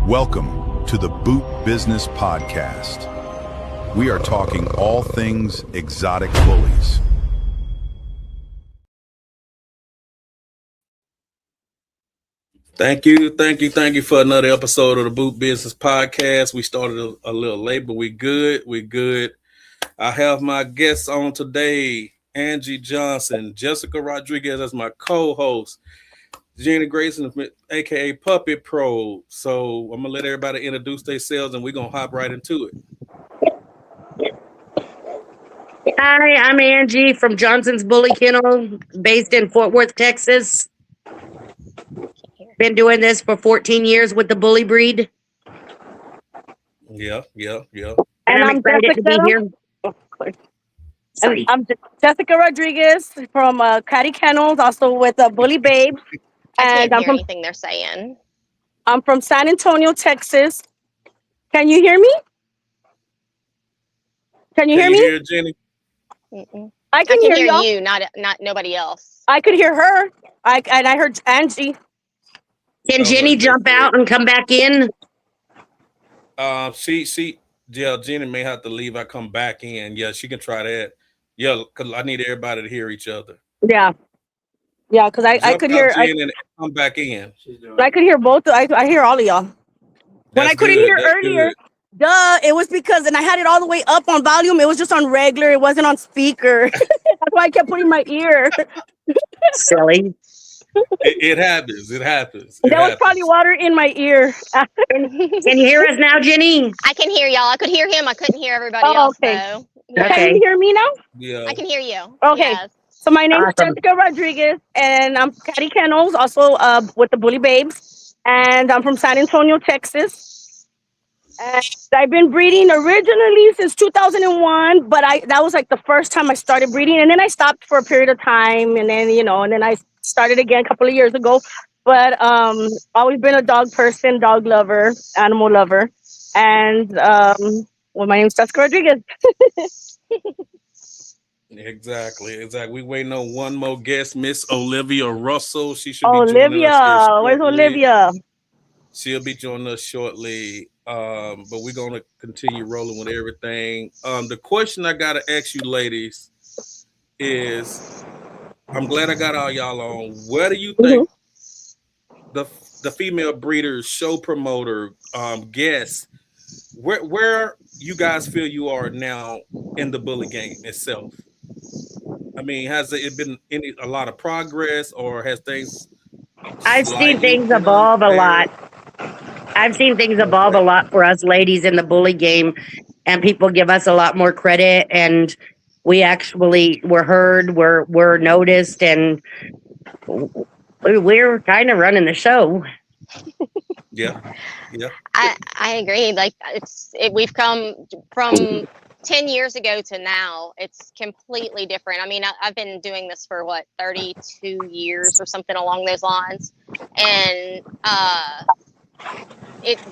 Welcome to the Boot Business Podcast. We are talking all things exotic bullies. Thank you for another episode of the Boot Business Podcast. We started a little late, but we good. I have my guests on today, Angie Johnson, Jessica Rodriguez as my co-host, Jenny Grayson, aka Puppet Pro. So I'm gonna let everybody introduce themselves, and we're gonna hop right into it. Hi, I'm Angie from Johnson's Bully Kennel, based in Fort Worth, Texas. Been doing this for 14 years with the bully breed. Yeah. And I'm excited to be here. I'm Jessica Rodriguez from Catty Kennels, also with Bully Babe. I can't hear anything they're saying. I'm from San Antonio, Texas. Can you hear me? Can you hear me? Hear Jenny? Mm-mm. I can hear you, not nobody else. I could hear her. I heard Angie. Can Jenny jump out and come back in? Jenny may have to leave. I come back in. Yeah, she can try that. Yeah, because I need everybody to hear each other. Yeah, because I could hear. And come back in. I could hear both. I hear all of y'all. When I couldn't hear earlier, it was because, and I had it all the way up on volume. It was just on regular. It wasn't on speaker. That's why I kept putting my ear. Silly. It happens. There was probably water in my ear. Can you hear us now, Jenny? I can hear y'all. I could hear him. I couldn't hear everybody else, okay. though. Yeah. Can you hear me now? Yeah. I can hear you. Okay. Yes. So my name is Jessica Rodriguez, and I'm Catty Kennels, also with the Bully Babes, and I'm from San Antonio, Texas. And I've been breeding originally since 2001, but that was like the first time I started breeding, and then I stopped for a period of time, and then I started again a couple of years ago. But always been a dog person, dog lover, animal lover, and my name is Jessica Rodriguez. Exactly. We waiting on one more guest, Miss Olivia Russell. She should be Olivia. Where's Olivia? She'll be joining us shortly. But we're gonna continue rolling with everything. The question I gotta ask you, ladies, is I'm glad I got all y'all on. Where do you think the female breeders, show promoter, guests, where you guys feel you are now in the bully game itself? I mean, has it been a lot of progress, or has things? I've seen things evolve a lot. I've seen things evolve a lot for us ladies in the bully game, and people give us a lot more credit, and we actually were heard, we're noticed, and we're kind of running the show. Yeah. I agree. Like we've come from 10 years ago to now. It's completely different. I mean, I've been doing this for 32 years or something along those lines, and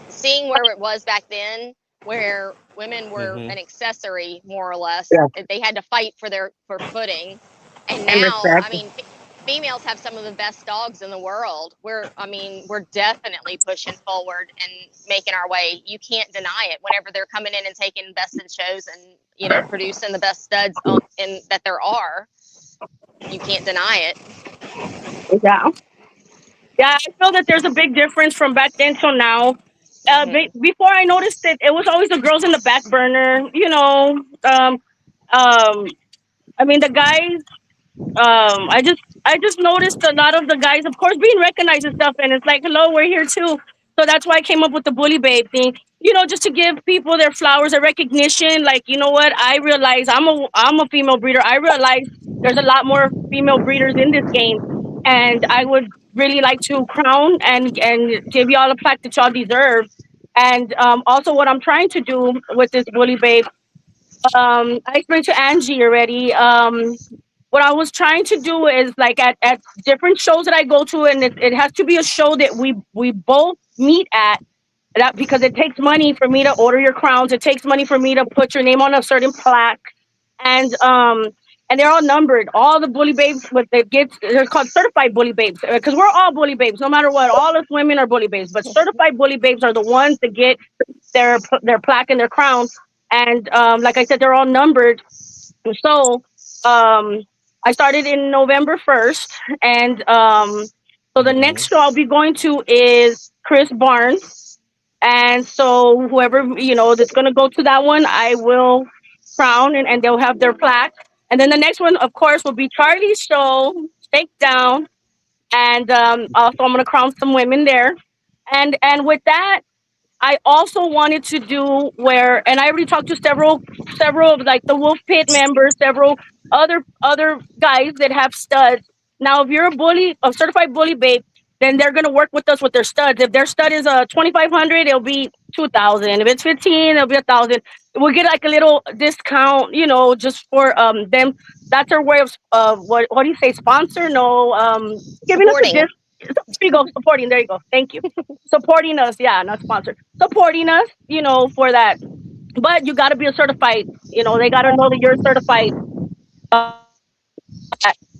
seeing where it was back then, where women were an accessory, more or less. Yeah. They had to fight for footing, and now I mean, females have some of the best dogs in the world. We're definitely pushing forward and making our way. You can't deny it. Whenever they're coming in and taking best in shows and producing the best studs that there are, you can't deny it. Yeah, I feel that there's a big difference from back then till now. Before I noticed it was always the girls in the back burner, I mean, the guys, I just noticed a lot of the guys, of course, being recognized and stuff, and it's like, hello, we're here too. So that's why I came up with the Bully Babe thing, just to give people their flowers, a recognition. Like, you know what? I realize I'm a female breeder. I realize there's a lot more female breeders in this game, and I would really like to crown and give y'all a plaque that y'all deserve. And also what I'm trying to do with this Bully Babe, I explained to Angie already. What I was trying to do is, like, at different shows that I go to, and it has to be a show that we both meet at, that because it takes money for me to order your crowns. It takes money for me to put your name on a certain plaque. And and they're all numbered. All the bully babes, what they get, they're called certified bully babes, because we're all bully babes, no matter what. All us women are bully babes, but certified bully babes are the ones that get their plaque and their crown. And like I said, they're all numbered. So I started in November 1st, and so the next show I'll be going to is Chris Barnes. And so whoever, that's going to go to that one, I will crown, and they'll have their plaque. And then the next one, of course, will be Charlie's show, Stake Down. And also I'm going to crown some women there. And with that, I also wanted to do and I already talked to several of like the Wolf Pit members, several other guys that have studs. Now, if you're a certified bully babe, then they're gonna work with us with their studs. If their stud is $2,500, it'll be $2,000. If it's $1,500, it'll be $1,000. We'll get like a little discount, just for them. That's our way of what do you say? Sponsor? No, giving us a discount. There you go, supporting. There you go. Thank you. Supporting us. Yeah, not sponsored. Supporting us, for that. But you got to be a certified, they got to know that you're certified.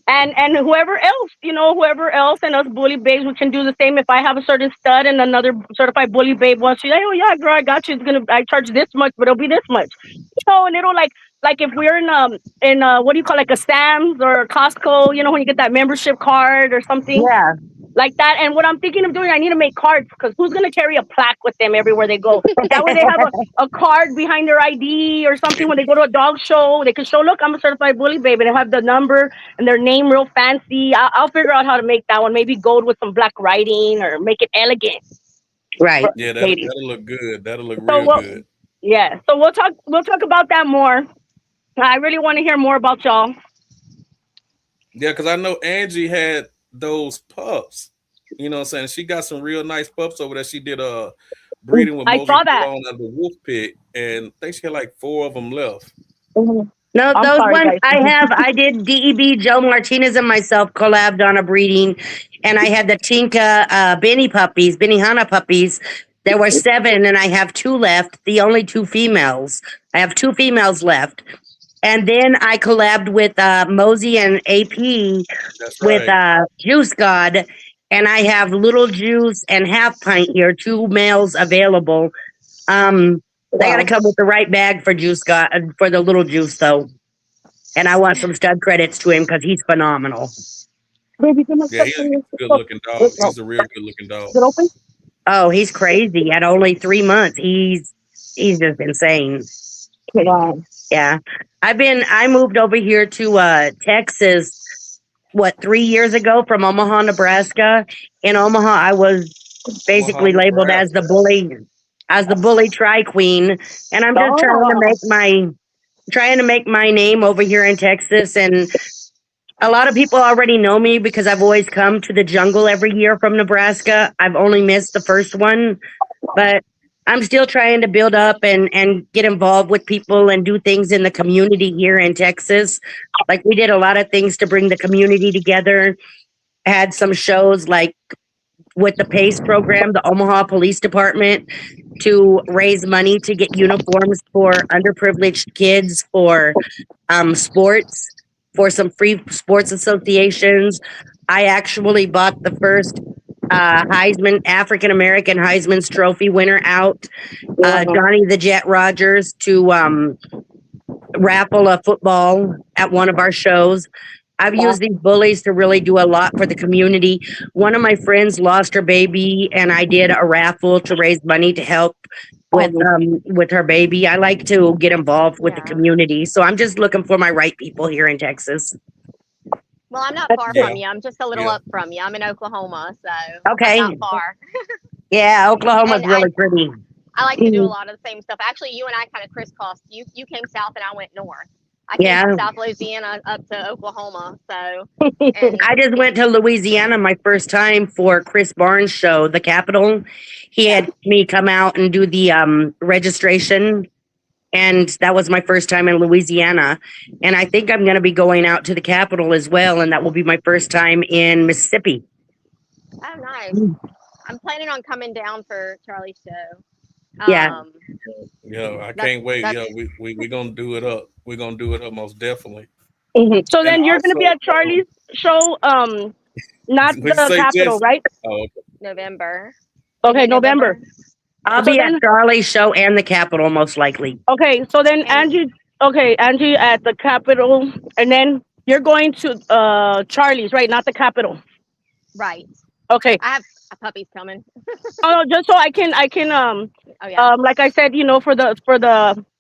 And whoever else and us bully babes, we can do the same. If I have a certain stud and another certified bully babe wants to, oh yeah, girl, I got you. I charge this much, but it'll be this much. And it'll like if we're in what do you call, like a Sam's or a Costco, when you get that membership card or something. Yeah. Like that. And what I'm thinking of doing, I need to make cards, because who's going to carry a plaque with them everywhere they go? That way they have a card behind their ID or something. When they go to a dog show, they can show, look, I'm a certified bully babe, and they have the number and their name real fancy. I'll figure out how to make that one. Maybe gold with some black writing, or make it elegant. Right. Yeah, that'll look good. That'll look real good. Yeah. So we'll talk about that more. I really want to hear more about y'all. Yeah, because I know Angie had those pups. You know what I'm saying? She got some real nice pups over there. She did a breeding with Moses Malone at the Wolf Pit, and I think she had like 4 of them left. No, those ones I did. DEB, Joe Martinez, and myself collabed on a breeding, and I had the Tinka Benihana puppies. There were 7, and I have 2 left. The only 2 females. I have 2 females left. And then I collabed with Mosey and AP with Juice God. And I have Little Juice and Half Pint here, 2 males available. They got to come with the right bag for Juice God, for the Little Juice, though. And I want some stud credits to him, because he's phenomenal. Yeah, he's a good-looking dog. He's a real good-looking dog. Is it open? Oh, he's crazy. At only 3 months, he's just insane. Wow. Yeah. I moved over here to Texas, 3 years ago, from Omaha, Nebraska. In Omaha, I was basically labeled as the bully tri-queen. And I'm just trying to make my name over here in Texas. And a lot of people already know me, because I've always come to the jungle every year from Nebraska. I've only missed the first one, but I'm still trying to build up and get involved with people and do things in the community here in Texas. Like, we did a lot of things to bring the community together. Had some shows like with the PACE program, the Omaha Police Department, to raise money to get uniforms for underprivileged kids for sports, for some free sports associations. I actually bought the first African-American Heisman's Trophy winner out, Johnny the Jet Rogers, to raffle a football at one of our shows. I've used these bullies to really do a lot for the community. One of my friends lost her baby, and I did a raffle to raise money to help with her baby. I like to get involved with the community, so I'm just looking for my right people here in Texas. Well, I'm not far from you. I'm just a little up from you. I'm in Oklahoma, so okay, I'm not far. Yeah, Oklahoma's really pretty. I like to do a lot of the same stuff. Actually, you and I kind of crisscrossed. You came south and I went north. I came from South Louisiana up to Oklahoma. So I just went to Louisiana my first time for Chris Barnes' show, The Capitol. He had me come out and do the registration. And that was my first time in Louisiana. And I think I'm going to be going out to the Capitol as well. And that will be my first time in Mississippi. Oh, nice. I'm planning on coming down for Charlie's show. Yeah. I can't wait. Yeah, we're going to do it up. We're going to do it up most definitely. So then And you're gonna be also, at Charlie's show, not what'd you the say, Capitol, Jess? right? Oh, November. Okay, Maybe November. I'll So be at then, Charlie's show and the Capitol most likely. okay, so then And Angie at the Capitol, and then you're going to Charlie's, right? Not the Capitol. right. Okay. I have a puppy's coming. Oh, just so I can Oh yeah. like I said, for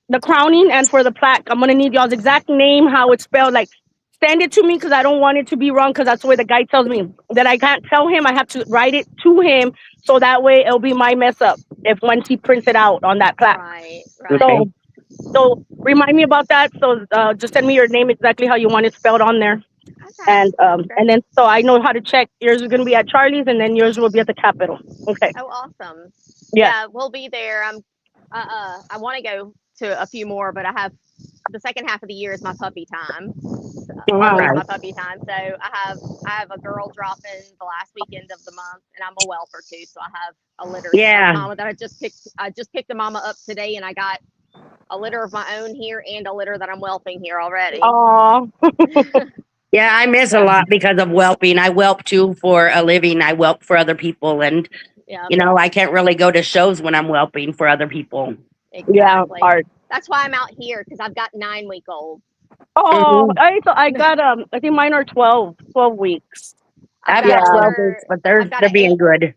the crowning and for the plaque, I'm gonna need y'all's exact name, how it's spelled. Like, send it to me because I don't want it to be wrong. Because that's the way the guy tells me that I can't tell him. I have to write it to him, so that way it'll be my mess up if once he prints it out on that plaque. Right. Okay. So remind me about that. So just send me your name exactly how you want it spelled on there, Okay. and then so I know how to check. Yours is gonna be at Charlie's, and then yours will be at the Capitol. Okay. Oh, awesome. Yeah. Yeah, we'll be there. I want to go to a few more, but I have the second half of the year is my puppy time. Wow. Always my puppy time. So I have a girl dropping the last weekend of the month, and I'm a whelper too. So I have a litter. Yeah. Mama that I just picked a mama up today, and I got a litter of my own here and a litter that I'm whelping here already. Oh. Yeah, I miss a lot because of whelping. I whelp too for a living. I whelp for other people, and Yeah. I can't really go to shows when I'm whelping for other people. Exactly. Yeah. Hard. That's why I'm out here because I've got 9-week-olds. Oh, I got I think mine are 12 weeks. I've got got 12 another- weeks, but they're I've got they're an being 8. good.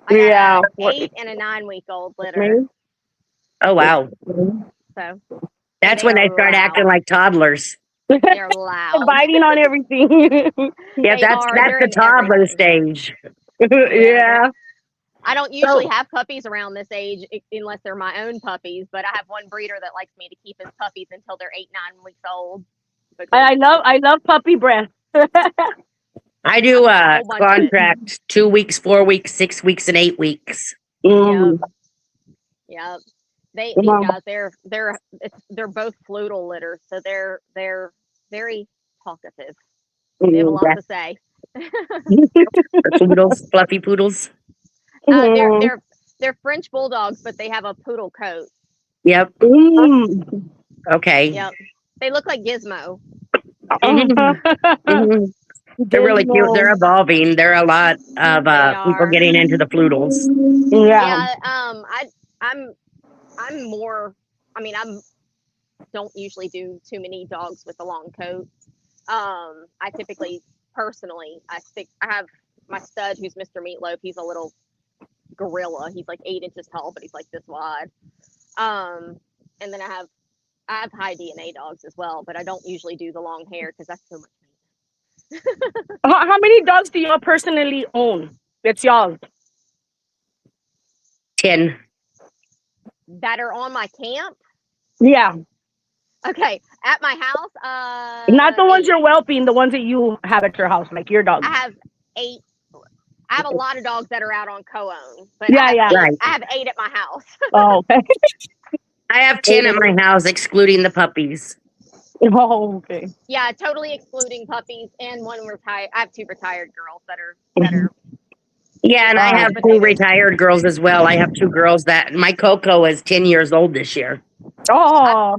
I got Yeah. an 8 and a 9-week-old litter. Me? Oh wow, So that's They when they are start loud. acting like toddlers. they're loud. Biting on everything. Yeah, They that's are. that's They're the in toddler everything. stage. Yeah. I don't usually have puppies around this age unless they're my own puppies, but I have one breeder that likes me to keep his puppies until they're 8-9 weeks old. I love puppy breath. I do a whole bunch of it. contract 2 weeks, 4 weeks, 6 weeks, and 8 weeks. Mm. Yep. These Wow. guys, they're both flutal litters, so they're very talkative. They have a lot to say. Poodles, fluffy poodles. They're French bulldogs, but they have a poodle coat. Yep. Mm. Okay. Yep. They look like Gizmo. Mhm. They're really cute. They're evolving. There are a lot of people are. getting into the floodles. Yeah. I'm more. I mean, don't usually do too many dogs with a long coat. I typically, personally, I have my stud who's Mr. Meatloaf. He's a little gorilla. He's like 8 inches tall, but he's like this wide. And then I have high DNA dogs as well, but I don't usually do the long hair because that's so much. How many dogs do y'all personally own? It's y'all. 10. That are on my camp. Yeah. Okay, at my house. Not the ones 8. you're whelping, the ones that you have at your house, like your dogs. I have 8. I have a lot of dogs that are out on co-own, but Yeah, I have yeah. 8, Right. I have 8 at my house. Oh, okay. I have 10 at my house, excluding the puppies. Oh, okay. Yeah, totally excluding puppies and one retired. I have 2 retired girls that are. Yeah, and I have But 2 they- retired girls as well. I have 2 girls that my Coco is 10 years old this year. Oh,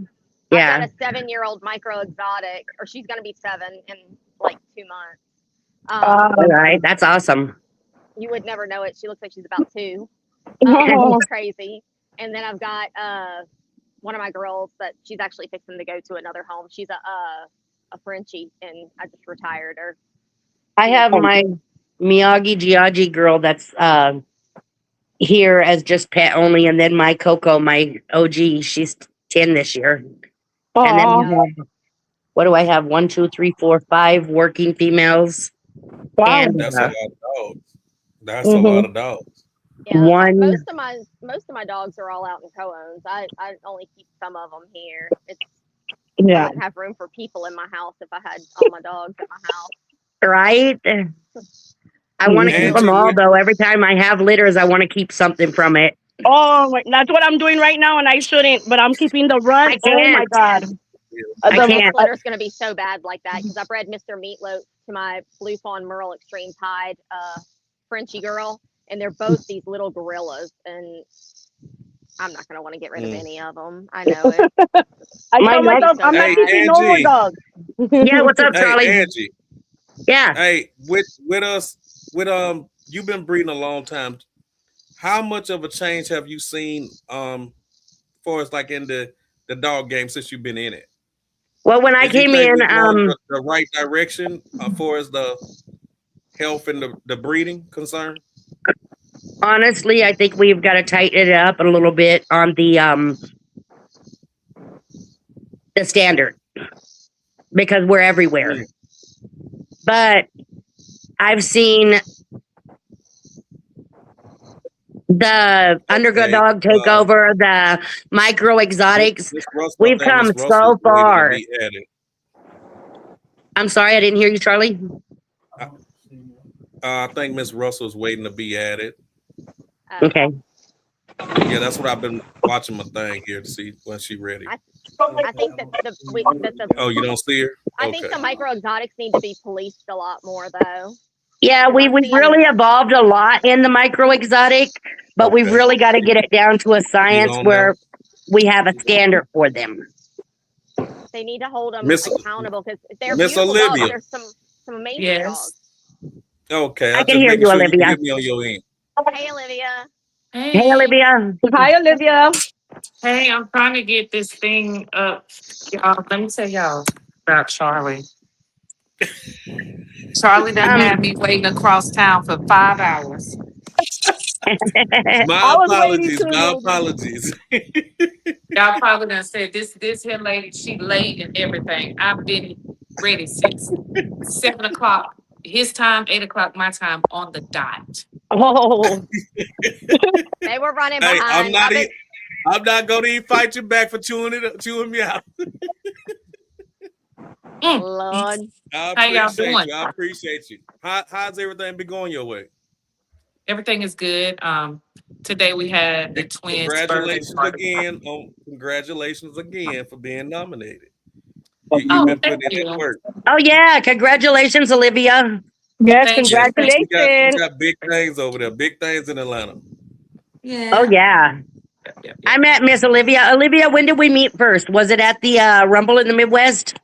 Yeah. I've got a 7-year-old micro exotic, or she's gonna be 7 in like 2 months. All right. That's awesome. You would never know it. She looks like she's about 2. Oh. It's crazy. And then I've got one of my girls that she's actually fixing to go to another home. She's a Frenchie, and I just retired her. I have my Miyagi Giagi girl that's here as just pet only, and then my Coco, my OG, she's 10 this year. And then we have, what do I have? 1, 2, 3, 4, 5 working females. Wow. And That's a lot of dogs. That's Mhm. a lot of dogs. Yeah, One- most of my dogs are all out in co-owns. I only keep some of them here. I Yeah. wouldn't have room for people in my house if I had all my dogs at my house. Right? I want to keep them all, though. Every time I have litters, I want to keep something from it. Oh, that's what I'm doing right now, and I shouldn't, but I'm keeping the run. I Oh my can't. God. I can't. Litter's going to be so bad like that because I bred Mr. Meatloaf to my Blue Fawn Merle Extreme Tide Frenchie girl, and they're both these little gorillas, and I'm not going to want to get rid of any of them. I know it. I My tell myself, dog- I'm not Hey, keeping no more Angie. dogs. Yeah, what's up, Charlie? Hey, Angie. Yeah. Hey, with us, you've been breeding a long time. How much of a change have you seen, for us, like in the dog game since you've been in it? Well, when I Do you came think in, we're going the right direction as far as the health and the breeding concern? honestly, I think we've got to tighten it up a little bit on the standard because we're everywhere. Mm. But I've seen the underdog take over, the micro exotics. We've come so far. I'm sorry, I didn't hear you, Charlie. I think Miss Russell's waiting to be added. Okay. Yeah, that's what I've been watching my thing here to see when she's ready. I think that Oh, you don't see her? I think the micro exotics need to be policed a lot more, though. Yeah, we've really evolved a lot in the micro exotic, but we've really got to get it down to a science where we have a standard for them. They need to hold them accountable because they're Miss beautiful Olivia. dogs. There's some amazing dogs. Okay, I can hear you, Olivia. You get me on your end. Hey, Olivia. Hey, Olivia. Hi, Olivia. Hey, I'm trying to get this thing up. Y'all, let me tell y'all about Charlie. Charlie done had me waiting across town for 5 hours. My apologies. My apologies. Y'all probably done said this here lady, she late and everything. I've been ready since 7 o'clock his time, 8 o'clock my time on the dot. Oh, They were running Hey, behind. I'm not going to fight you back for chewing me out. Lord. How y'all doing? I appreciate you. How's everything been going your way? Everything is good. Today we had the twins. Congratulations again for being nominated. Oh, You've been putting in work. Oh yeah, congratulations, Olivia. Yes, congratulations. We got big things over there. Big things in Atlanta. Yeah. Oh yeah. I met Miss Olivia. Olivia, when did we meet first? Was it at the Rumble in the Midwest?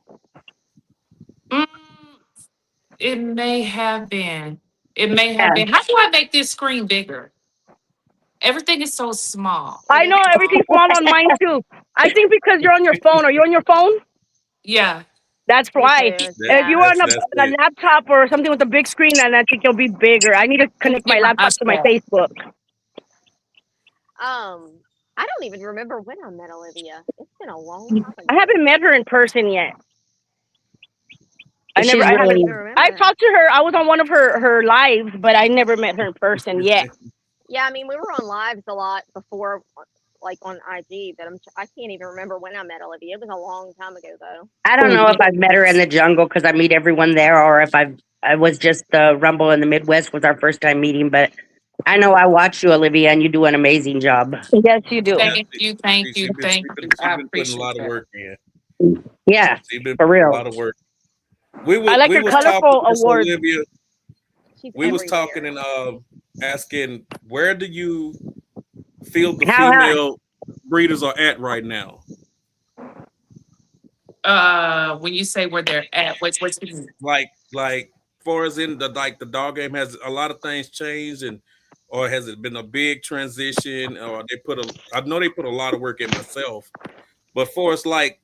It may have been. It may have been. How do I make this screen bigger? Everything is so small. I know everything's small on mine too. I think because you're on your phone. Are you on your phone? Yeah. That's why. If you were on a laptop or something with a big screen, then I think it'll be bigger. I need to connect my laptop to my Facebook. I don't even remember when I met Olivia. It's been a long time ago. I haven't met her in person yet. I She's haven't. remember I that. talked to her. I was on one of her lives, but I never met her in person yet. Yeah, I mean, we were on lives a lot before, like on IG, but I can't even remember when I met Olivia. It was a long time ago, though. I don't know if I've met her in the jungle because I meet everyone there, or if I was just the Rumble in the Midwest was our first time meeting. But I know I watch you, Olivia, and you do an amazing job. Yes, you do. Thank you. She's been putting a lot of work in. Yeah, She's been for real. A lot of work. I like her colorful award. Olivia, we was talking and asking, where do you feel the female breeders are at right now? When you say where they're at, what's like far as in the dog game, has a lot of things changed, or has it been a big transition, or I know they put a lot of work in myself, but for us, like,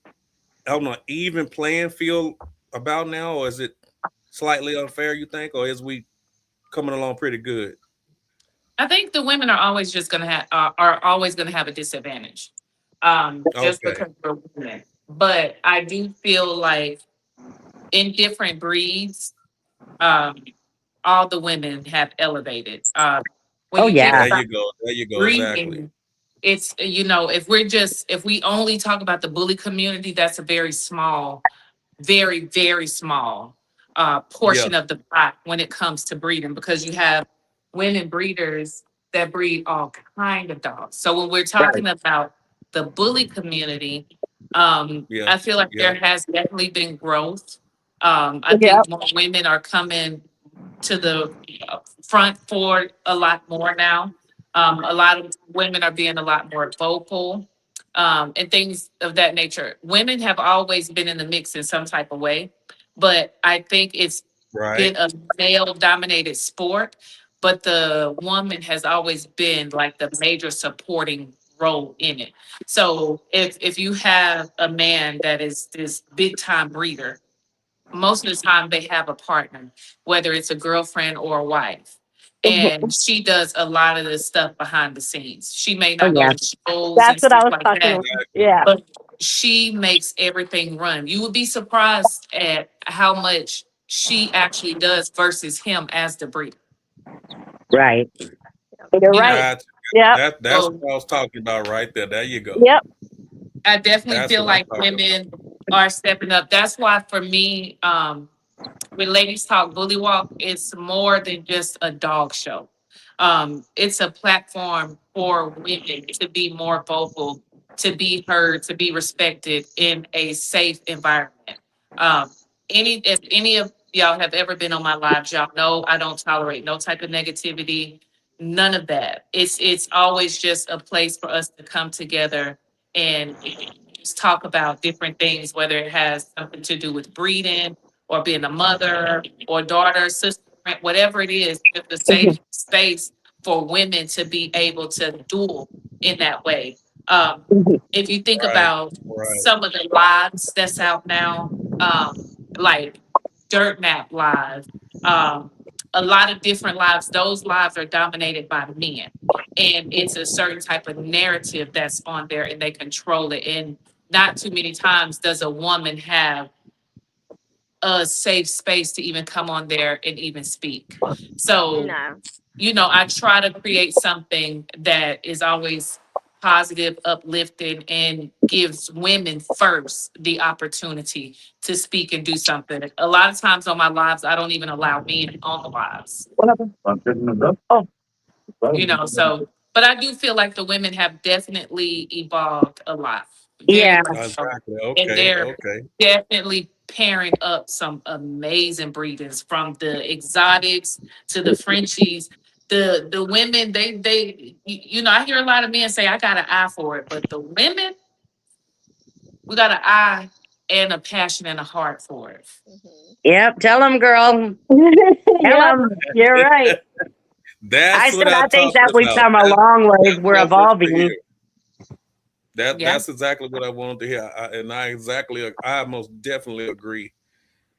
I don't know, even playing field about now, or is it slightly unfair, you think, or is we coming along pretty good? I think the women are always just gonna have a disadvantage, just because we're women. But I do feel like in different breeds, all the women have elevated. There you go. Breeding, exactly. It's if we only talk about the bully community, that's a very small, very, very small portion of the pot when it comes to breeding, because you have women breeders that breed all kind of dogs. So when we're talking about the bully community, I feel like there has definitely been growth. I think more women are coming to the front for a lot more now. A lot of women are being a lot more vocal, and things of that nature. Women have always been in the mix in some type of way. but I think it's Right. been a male dominated sport, but the woman has always been like the major supporting role in it. So if you have a man that is this big time breeder, most of the time they have a partner, whether it's a girlfriend or a wife. And she does a lot of the stuff behind the scenes. She may Oh not go yeah. to shows and That's what I stuff was like talking that, about. Yeah. but she makes everything run. You would be surprised at how much she actually does versus him as the breeder. Right. You're You know, right. Gotcha. Yep. That's so what I was talking about right there. There you go. Yep. I definitely That's feel what I'm like talking about. women are stepping up. That's why for me, when Ladies Talk Bully Walk, it's more than just a dog show. It's a platform for women to be more vocal, to be heard, to be respected in a safe environment. Um, if any of y'all have ever been on my lives, y'all know I don't tolerate no type of negativity, none of that. It's always just a place for us to come together and just talk about different things, whether it has something to do with breeding or being a mother or daughter, sister, friend, whatever it is, just a safe space for women to be able to duel in that way. If you think Right. about Right. some of the lives that's out now, like Dirt Nap Live, a lot of different lives, those lives are dominated by men. And it's a certain type of narrative that's on there and they control it. And not too many times does a woman have a safe space to even come on there and even speak. So, No. I try to create something that is always positive, uplifting, and gives women first the opportunity to speak and do something. A lot of times on my lives, I don't even allow men on the lives, What happened? Oh, so, but I do feel like the women have definitely evolved a lot. Very Yeah. much so. Exactly. And Okay. they're Okay. definitely pairing up some amazing breeders from the exotics to the Frenchies. The women, I hear a lot of men say, I got an eye for it, but the women, we got an eye and a passion and a heart for it. Mhm. Yep. Tell them, girl. Tell yep. them. You're right. I That's said what I I think talk that we've about. come a long ways. That's We're what I wanted to evolving. hear. Yeah. That's exactly what I wanted to hear. I most definitely agree.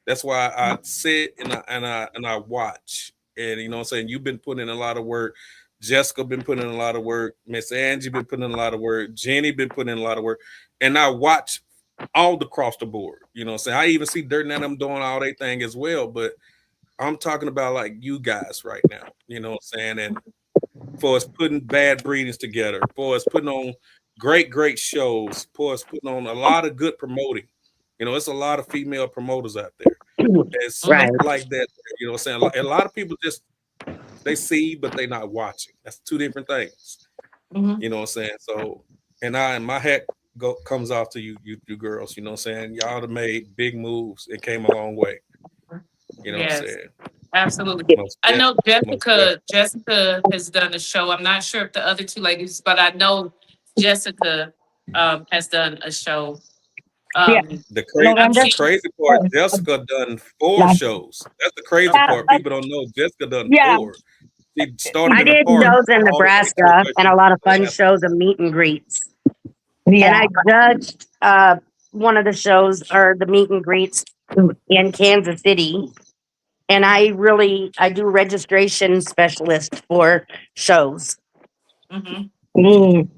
That's why I sit and I watch. And you know what I'm saying? You've been putting in a lot of work. Jessica been putting in a lot of work. Miss Angie been putting in a lot of work. Jenny been putting in a lot of work. And I watch all across the board. You know what I'm saying? I even see Dirt and them doing all their thing as well. But I'm talking about like you guys right now. You know what I'm saying? And for us putting bad breedings together, for us putting on great shows, for us putting on a lot of good promoting. You know, it's a lot of female promoters out there. There's stuff Right. like that. You know what I'm saying? A lot of people just they see, but they not watching. That's two different things. Mhm. You know what I'm saying? So, and my hat comes off to you girls. You know what I'm saying? Y'all have made big moves and came a long way. You know what I'm Yes. saying? Absolutely. Most I know definitely. Jessica has done a show. I'm not sure if the other two ladies, but I know Jessica has done a show. Yeah. The I'm crazy, November. the seeing, crazy part, Jessica done 4 shows. That's the crazy Yeah. part. People don't know Jessica done Yeah. 4. She started I in a did park shows in all the way to Nebraska where and she a lot of was fun last. shows and meet and greets. Yeah. And I judged one of the shows or the meet and greets in Kansas City. And I do registration specialist for shows. mhm. Mm.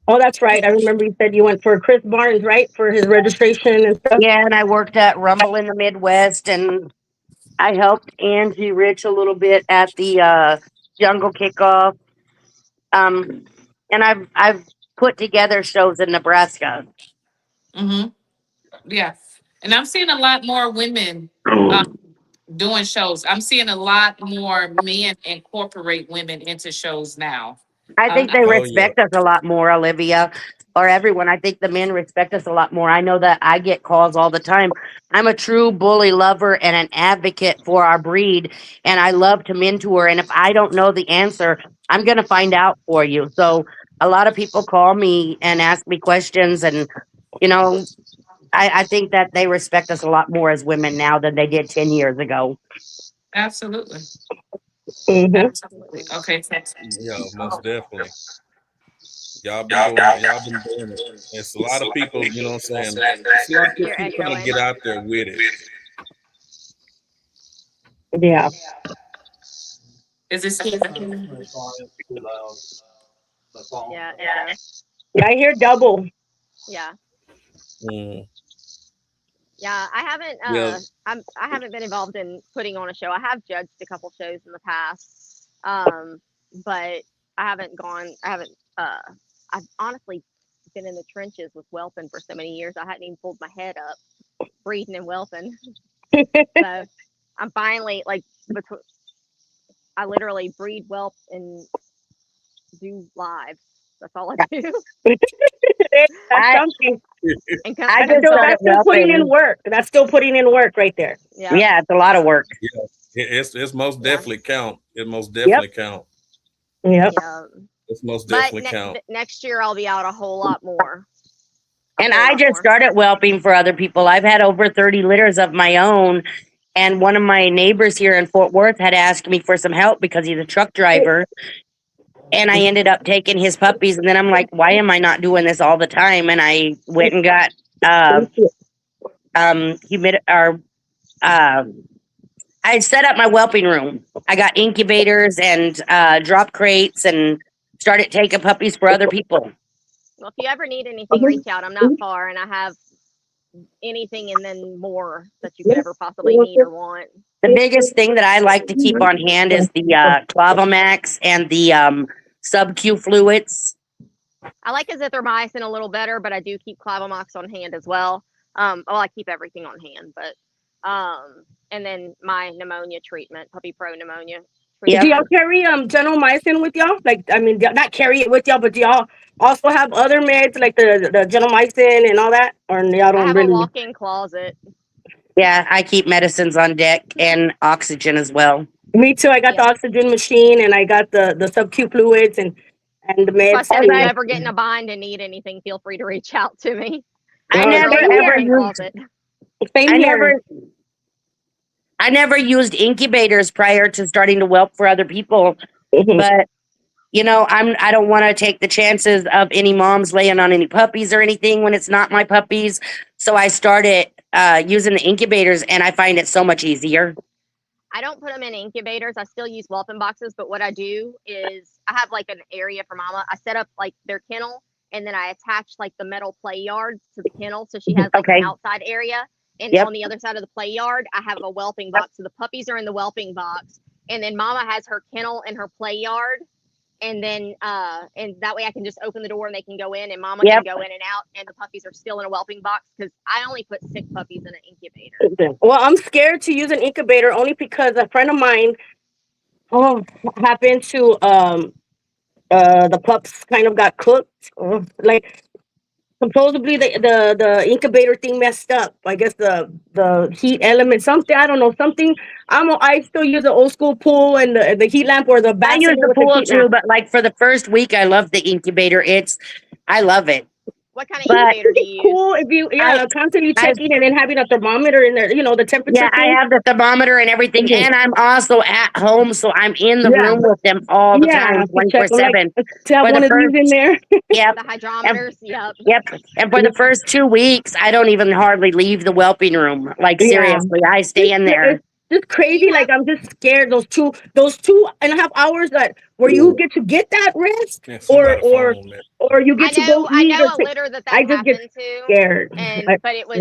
Oh, that's right. I remember you said you went for Chris Barnes, right, for his registration and stuff. Yeah, and I worked at Rumble in the Midwest, and I helped Angie Rich a little bit at the Jungle Kickoff. And I've put together shows in Nebraska. Mhm. Yeah. And I'm seeing a lot more women doing shows. I'm seeing a lot more men incorporate women into shows now. I think they Oh yeah. respect us a lot more, Olivia, or everyone. I think the men respect us a lot more. I know that I get calls all the time. I'm a true bully lover and an advocate for our breed, and I love to mentor. And if I don't know the answer, I'm going to find out for you. So a lot of people call me and ask me questions, and you know, I think that they respect us a lot more as women now than they did 10 years ago. Absolutely. Mm-hmm. Absolutely. Okay. Yeah, most definitely. Y'all been doing it. It's a lot of people, you know what I'm saying? It's a lot of people You're trying to echoing. get out there with it. Yeah. Is this Yeah, echo. I hear double. Yeah. Mm. Yeah, I haven't Yeah. I haven't been involved in putting on a show. I have judged a couple shows in the past. But I've honestly been in the trenches with whelping for so many years. I hadn't even pulled my head up breeding and whelping. So I'm finally like I literally breed, whelp, and do live. That's all I do. I, And I just started That's still putting in whelping. work. That's still putting in work right there. yeah. Yeah, it's a lot of work. It's most Yeah. definitely count. It most definitely count. Yep. Yeah. It's most But definitely count. next year I'll be out a whole lot more. And I just started whelping for other people. I've had over 30 litters of my own. And one of my neighbors here in Fort Worth had asked me for some help because he's a truck driver. And I ended up taking his puppies. And then I'm like, why am I not doing this all the time? And I went and got I set up my whelping room. I got incubators and drop crates and started taking puppies for other people. Well, if you ever need anything, reach out. I'm not far, and I have anything and then more that you could ever possibly need or want. The biggest thing that I like to keep on hand is the Clavamax and the sub-Q fluids. I like azithromycin a little better, but I do keep Clavamax on hand as well. I keep everything on hand, but and then my pneumonia treatment, Puppy Pro pneumonia. Yeah. Do y'all carry gentamicin with y'all? Like, I mean, not carry it with y'all, but do y'all also have other meds like the gentamicin and all that, or y'all I don't have really? a walk-in closet. Yeah, I keep medicines on deck and oxygen as well. Me too. I got the oxygen machine and I got the sub-Q fluids and the meds. Plus, if you ever get in a bind and need anything, feel free to reach out to me. I never used incubators prior to starting to whelp for other people, but you know, I don't want to take the chances of any moms laying on any puppies or anything when it's not my puppies. So I started using the incubators, and I find it so much easier. I don't put them in incubators. I still use whelping boxes, but what I do is I have like an area for Mama. I set up like their kennel, and then I attach like the metal play yards to the kennel, so she has like an outside area. And on the other side of the play yard, I have a whelping box. So the puppies are in the whelping box, and then Mama has her kennel and her play yard. And then, and that way I can just open the door and they can go in, and Mama can go in and out, and the puppies are still in a whelping box because I only put 6 puppies in an incubator. Well, I'm scared to use an incubator only because a friend of mine happened to the pups kind of got cooked. Like supposedly the incubator thing messed up. I guess the heat element, something, I don't know, something. I still use the old school pool and the heat lamp or the I use the pool too, but like for the first week, I love the incubator. I love it. What kind of incubator do you use? Cool if you constantly checking and then having a thermometer in there, the temperature. Yeah, I have the thermometer and everything, and I'm also at home, so I'm in the room with them all the time, 24/7. To have one of these in there. Yep. The hydrometers. Yep. And for the first 2 weeks, I don't even hardly leave the whelping room. Like seriously, I stay in there. Just crazy. Like I'm just scared. Those 2.5 hours where you get to get that rest, or you get to go. I know a litter that I just happened get to, scared. but it was.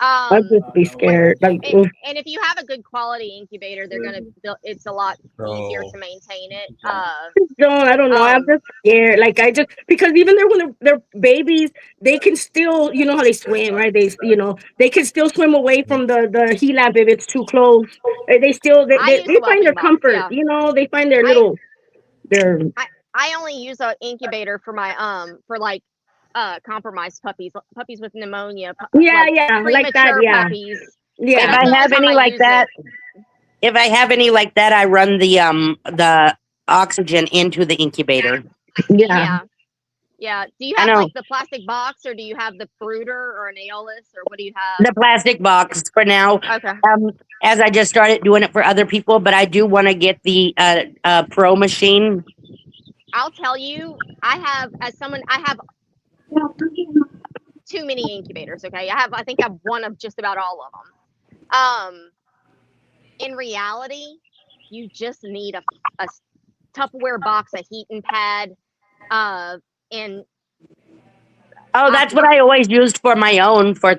I'd just be scared. And if you have a good quality incubator, it's a lot easier to maintain it. I don't know. I'm just scared. Like because even when they're babies, they can still, how they swim, right? They can still swim away from the heat lamp if it's too close. They find their comfort. They find their little. I only use an incubator for my compromised puppies with pneumonia. Like that. Yeah. Puppies. Yeah. If I have any like that, I run the oxygen into the incubator. Yeah. Yeah. Do you I have know like the plastic box, or do you have the brooder or an Aeolus, or what do you have? the plastic box for now. Okay. As I just started doing it for other people, but I do want to get the pro machine. I'll tell you, I have, as someone, I have too many incubators. Okay. I think I'm one of just about all of them. In reality, you just need a Tupperware box, a heating pad, and Oh, that's what I always used for my own. For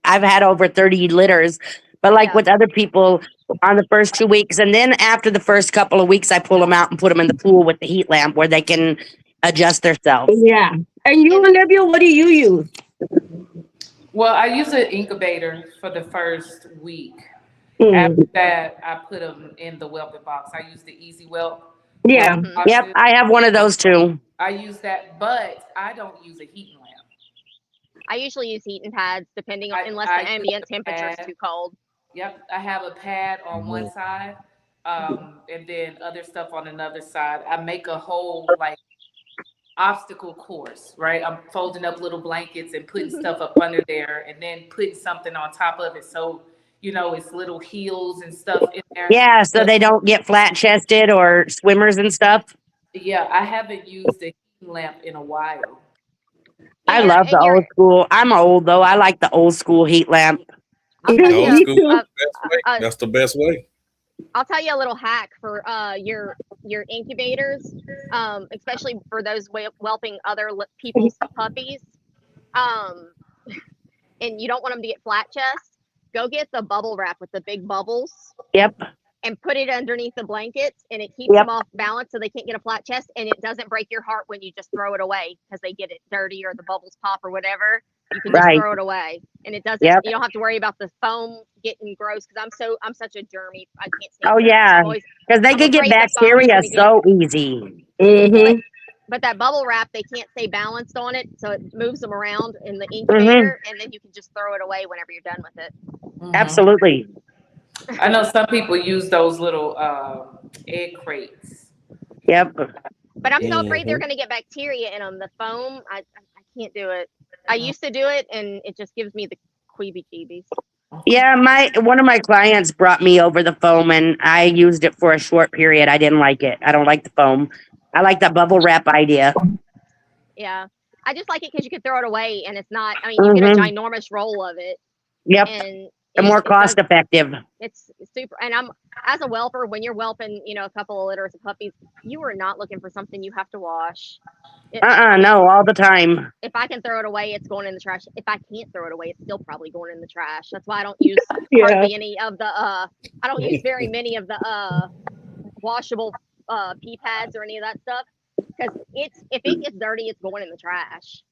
I've had over 30 litters, but like yeah. with other people on the first 2 weeks, and then after the first couple of weeks, I pull them out and put them in the pool with the heat lamp where they can adjust themselves. Yeah. And you, Olivia, what do you use? Well, I use an incubator for the first week. Mm. After that, I put them in the whelping box. I use the Easy Whelp. Yeah. whelping Yep, boxes. I have one of those too. I use that, but I don't use a heating lamp. I usually use heating pads depending on, unless I the ambient use a temperature is pad. too cold. Yep, I have a pad on one side, and then other stuff on another side. I make a whole like obstacle course, right? I'm folding up little blankets and putting stuff up under there, and then putting something on top of it, so it's little heels and stuff in there. Yeah, so they don't get flat chested or swimmers and stuff. Yeah, I haven't used a heating lamp in a while. I And love the you're- old school. I'm old though. I like the old school heat lamp. I'll tell Old you, school, best way. That's the best way. I'll tell you a little hack for your incubators, especially for those whelping other people's puppies. And you don't want them to get flat chest. Go get the bubble wrap with the big bubbles. Yep. And put it underneath the blankets, and it keeps them off balance so they can't get a flat chest, and it doesn't break your heart when you just throw it away because they get it dirty or the bubbles pop or whatever. You can just throw it away, and it doesn't. You don't have to worry about the foam getting gross because I'm such a germy. I can't stand. Oh yeah, because they can get bacteria so easy. Mm-hmm. But that bubble wrap, they can't stay balanced on it, so it moves them around in the incubator, and then you can just throw it away whenever you're done with it. Mm-hmm. Absolutely. I know some people use those little egg crates. Yep. But I'm so afraid they're going to get bacteria in them. The foam, I can't do it. I used to do it, and it just gives me the queeby-jeebies. Yeah, one of my clients brought me over the foam, and I used it for a short period. I didn't like it. I don't like the foam. I like that bubble wrap idea. Yeah, I just like it because you can throw it away, and it's not. I mean, you get a ginormous roll of it. Yep. And more cost effective. It's super. And as a whelper, when you're whelping, a couple of litters of puppies, you are not looking for something you have to wash. No, all the time. If I can throw it away, it's going in the trash. If I can't throw it away, it's still probably going in the trash. That's why I don't use hardly any of the. I don't use very many of the washable pee pads or any of that stuff because if it gets dirty, it's going in the trash.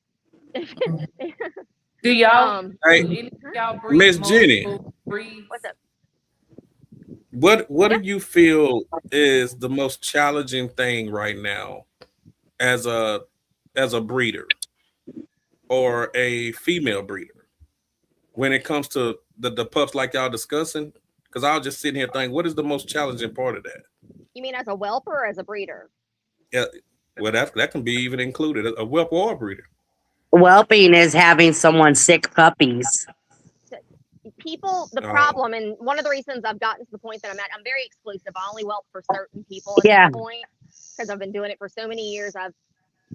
Do y'all? Miss Jenny, what's up? What do you feel is the most challenging thing right now as a breeder or a female breeder when it comes to the pups like y'all discussing? Because I was just sitting here thinking, what is the most challenging part of that? You mean as a whelper or as a breeder? Yeah, well that can be even included, a whelp or a breeder. Whelping is having someone sick puppies. The problem, and one of the reasons I've gotten to the point that I'm at, I'm very exclusive. I only whelp for certain people at this point because I've been doing it for so many years.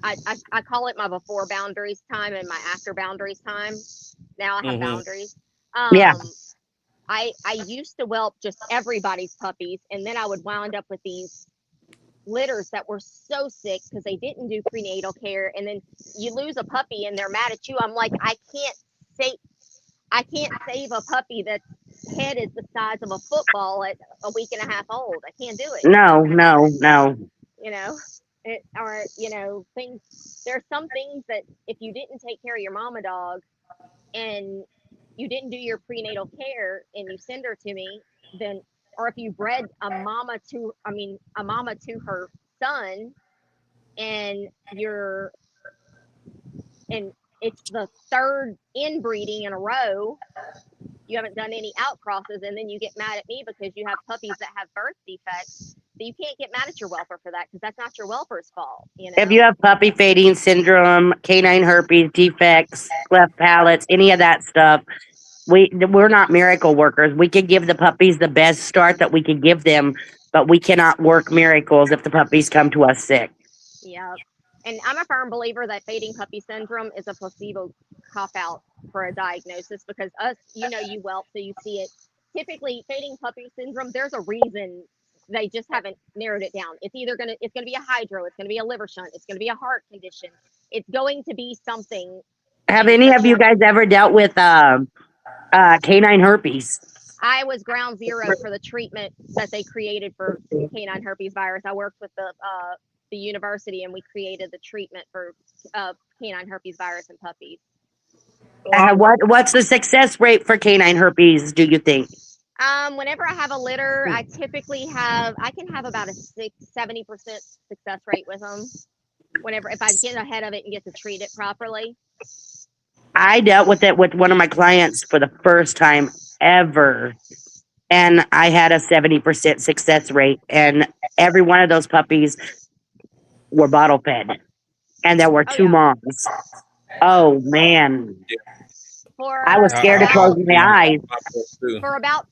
I call it my before boundaries time and my after boundaries time. Now I have boundaries. I used to whelp just everybody's puppies, and then I would wind up with these litters that were so sick because they didn't do prenatal care, and then you lose a puppy and they're mad at you. I'm like, I can't save a puppy that's head is the size of a football at a week and a half old. I can't do it. No. Things. There are some things that if you didn't take care of your mama dog and you didn't do your prenatal care and you send her to me, then, or if you bred a mama to her son and it's the third inbreeding in a row, you haven't done any outcrosses, and then you get mad at me because you have puppies that have birth defects. you can't get mad at your whelper for that because that's not your whelper's fault. If you have puppy fading syndrome, canine herpes, defects, cleft palates, any of that stuff, we're not miracle workers. We can give the puppies the best start that we can give them, but we cannot work miracles if the puppies come to us sick. Yep. And I'm a firm believer that fading puppy syndrome is a placebo cop-out for a diagnosis because you whelp, so you see it. Typically, fading puppy syndrome, there's a reason they just haven't narrowed it down. It's gonna be a hydro, it's gonna be a liver shunt, it's gonna be a heart condition. It's going to be something. Have any of you guys ever dealt with canine herpes? I was ground zero for the treatment that they created for canine herpes virus. I worked with the university and we created the treatment for canine herpes virus in puppies. What's the success rate for canine herpes, do you think? Whenever I have a litter, I typically I can have about a 70% success rate with them. If I get ahead of it and get to treat it properly. I dealt with it with one of my clients for the first time ever. And I had a 70% success rate. And every one of those puppies were bottle fed. And there were two moms. Oh, man. I was scared to close my eyes. For about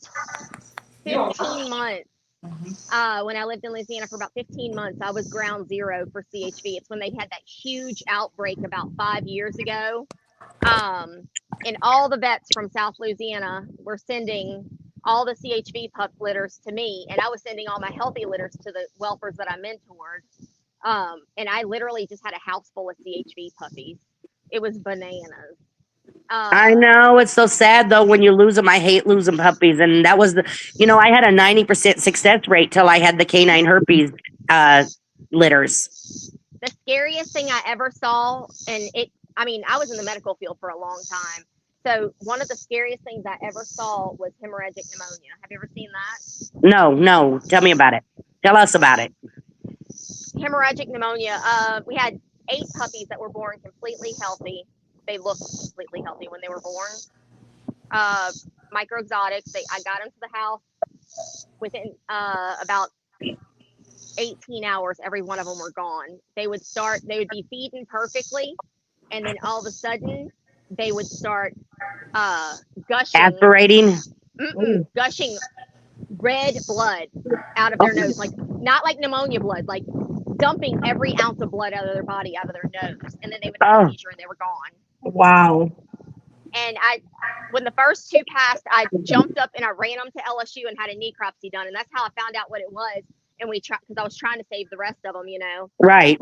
15 months, when I lived in Louisiana for about 15 months, I was ground zero for CHV. It's when they had that huge outbreak about 5 years ago. And all the vets from South Louisiana were sending all the CHV pup litters to me, and I was sending all my healthy litters to the whelpers that I mentored. And I literally just had a house full of CHV puppies. It was bananas. I know, it's so sad though when you lose them. I hate losing puppies, and that was I had a 90% success rate till I had the canine herpes litters. The scariest thing I ever saw, and I was in the medical field for a long time. So one of the scariest things I ever saw was hemorrhagic pneumonia. Have you ever seen that? No. Tell me about it. Tell us about it. Hemorrhagic pneumonia. We had 8 puppies that were born completely healthy. They looked completely healthy when they were born. Microexotics. I got them to the house within about 18 hours. Every one of them were gone. They would be feeding perfectly, and then all of a sudden they would start gushing, aspirating, gushing red blood out of their nose, like not like pneumonia blood, like dumping every ounce of blood out of their body out of their nose, and then they would have a seizure and they were gone. Wow. And when the first 2 passed, I jumped up and I ran them to LSU and had a necropsy done, and that's how I found out what it was. And because I was trying to save the rest of them, Right.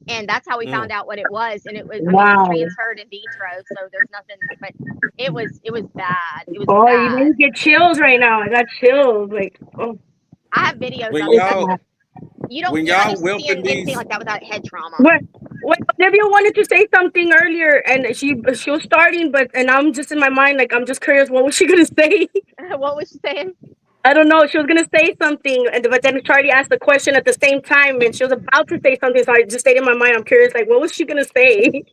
And that's how we found out what it was. And it was, it was transferred in vitro, so there's nothing. But it was bad. It was bad. You get chills right now. I got chills. I have videos when of y'all, You don't when you're not y'all used to seeing whelping anything these, like that without head trauma. What Olivia wanted to say something earlier, and she was starting, and I'm just in my mind, like, I'm just curious, what was she gonna say? What was she saying? I don't know. She was gonna say something, but then Charlie asked the question at the same time, and she was about to say something, so I just stayed in my mind. I'm curious, like, what was she gonna say?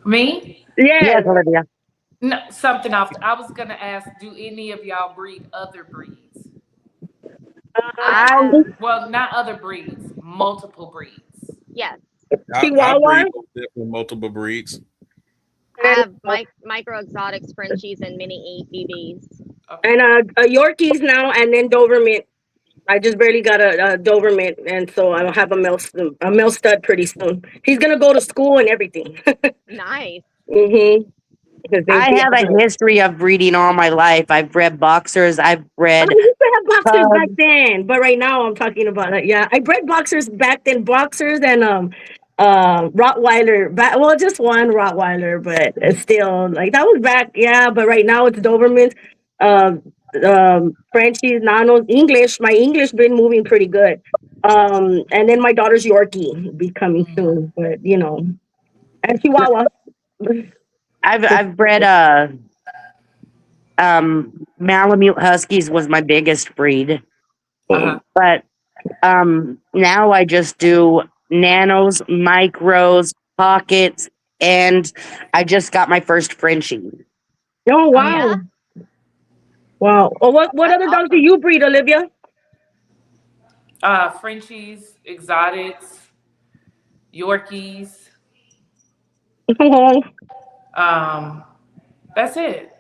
Me? Yes, Olivia. No, something off. I was gonna ask, do any of y'all breed other breeds? Well, not other breeds, multiple breeds. Yes. I Chihuahua? breed multiple breeds. I have micro-exotics, Frenchies, and mini BBs. And Yorkies now, and then Doberman. I just barely got a Doberman, and so I'll have a male stud pretty soon. He's gonna go to school and everything. Nice. I have a history of breeding all my life. I've bred boxers. I've bred. I used to have boxers back then, but right now I'm talking about it. Yeah, I bred boxers back then. Boxers and Rottweiler. Well, just one Rottweiler, but it's still like that was back. Yeah, but right now it's Dobermans, Frenchies, Nanos, English. My English been moving pretty good. And then my daughter's Yorkie be coming soon, but and Chihuahua. I've bred Malamute Huskies was my biggest breed. But now I just do nanos, micros, pockets, and I just got my first Frenchie. Oh wow. Wow. Well, what other dogs do you breed, Olivia? Frenchies, exotics, Yorkies. That's it.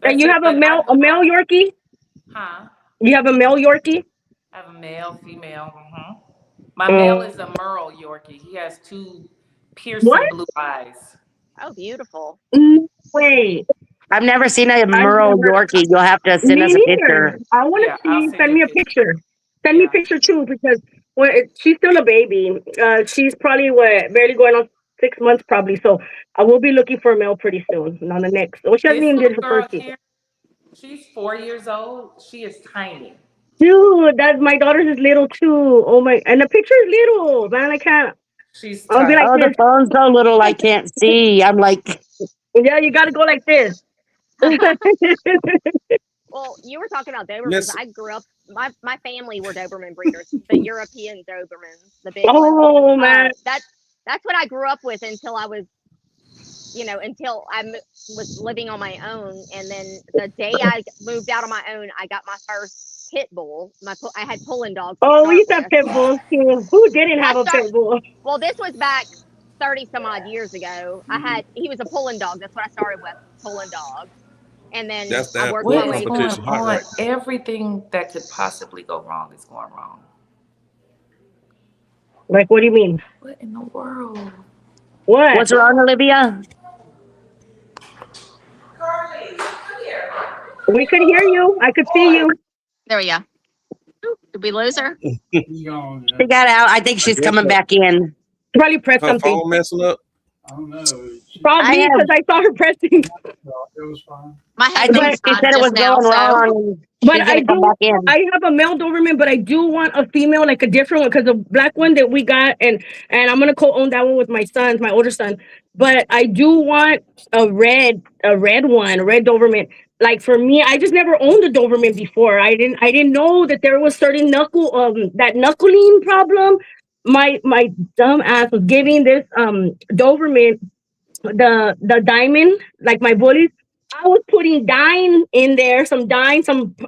And That's you it. have But a male Yorkie? huh? You have a male Yorkie? I have a male, female. My male is a Merle Yorkie. He has two What? piercing blue eyes. Oh, beautiful. Wait. I've never seen a I've Merle never. Yorkie. You'll have to send Me us a picture. neither. I want Yeah, to I'll see. send Send you me a a picture. Send me a Yeah. picture too, because she's still a baby. She's probably barely going on 6 months, probably. So I will be looking for a male pretty soon. On the next. Well, she hasn't This even did little her girl first year. here, she's 4 years old. She is tiny. Dude, that my daughter's is little too. Oh my! And the picture is little, man. I can't. She's I'll be tiny. like Oh, the this. phone's so little I can't see. I'm like, Yeah, you got to go like this. Well, you were talking about Dobermans. Miss, I grew up. My family were Doberman breeders, the European Dobermans, the big ones. Oh man. That's what I grew up with until I was, until I was living on my own. And then the day I moved out on my own, I got my first pit bull. I had pulling dogs to Oh, we start used to have with. pit bulls too. Who didn't Well, have a pit bull? well, this was back 30 some odd years ago. He was a pulling dog. That's what I started with, pulling dogs. And then that's the I worked What my Apple is way going competition, hot on? right? Everything that could possibly go wrong is going wrong. Like, what do you mean? What in the world? What? what's wrong, Olivia? Carly, come here. We could hear you. I could see you. There we go. Ooh, did we lose her? She got out. I think she's guess coming so. back in. Probably pressed Her something. phone messing up. I don't know. Probably I because I saw her pressing. It was fine. My I husband think was she on said it was just now, going so wrong. But She's gonna come back in. I have a male Doberman, but I do want a female, like a different one, because the black one that we got, and I'm gonna co-own that one with my sons, my older son. But I do want a red one, a red Doberman. Like for me, I just never owned a Doberman before. I didn't know that there was certain that knuckling problem. My dumb ass was giving this Doberman the diamond, like my bullies. I was putting dine in there, some